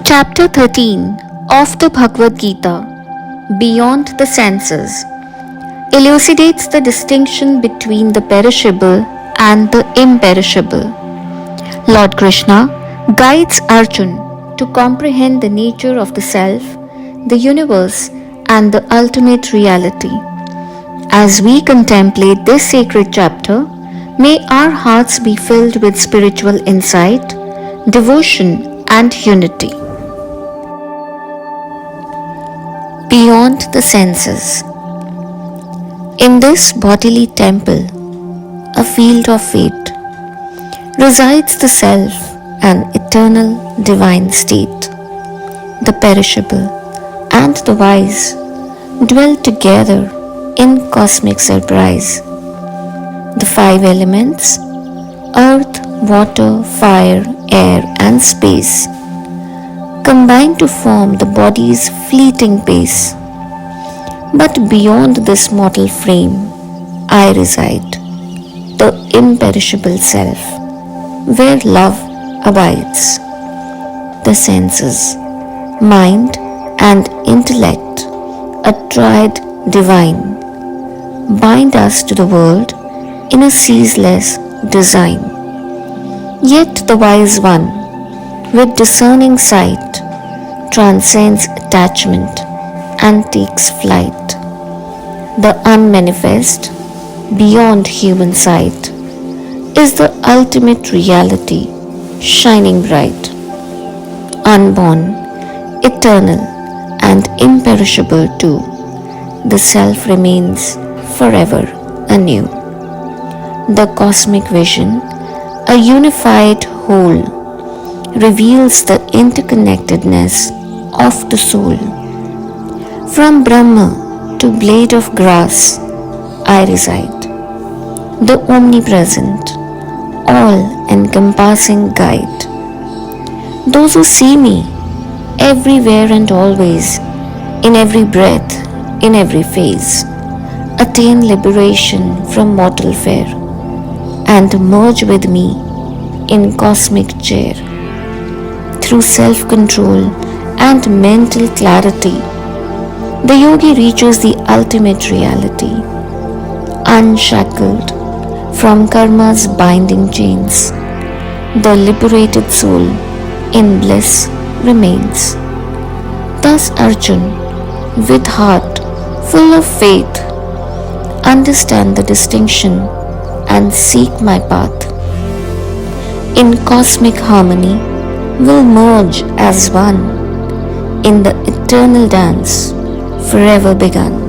Chapter 13 of the Bhagavad Gita, Beyond the Senses, elucidates the distinction between the perishable and the imperishable. Lord Krishna guides Arjuna to comprehend the nature of the self, the universe, and the ultimate reality. As we contemplate this sacred chapter, may our hearts be filled with spiritual insight, devotion, and unity. Beyond the senses. In this bodily temple, a field of fate, resides the self, an eternal divine state. The perishable and the wise dwell together in cosmic surprise. The five elements, earth, water, fire, air, and space, combine to form the body's fleeting pace. But beyond this mortal frame, I reside, the imperishable self, where love abides. The senses, mind, and intellect, a triad divine, bind us to the world in a ceaseless design. Yet the wise one, with discerning sight, transcends attachment and takes flight. The unmanifest, beyond human sight, is the ultimate reality, shining bright. Unborn, eternal, and imperishable too, the self remains forever anew. The cosmic vision, a unified whole, reveals the interconnectedness of the soul. From Brahma to blade of grass, I reside, the omnipresent, all-encompassing guide. Those who see me, everywhere and always, in every breath, in every phase, attain liberation from mortal fare, and merge with me in cosmic chair. Through self-control and mental clarity, the yogi reaches the ultimate reality. Unshackled from karma's binding chains, the liberated soul in bliss remains. Thus Arjuna, with heart full of faith, understand the distinction and seek my path. In cosmic harmony, will merge as one in the eternal dance forever begun.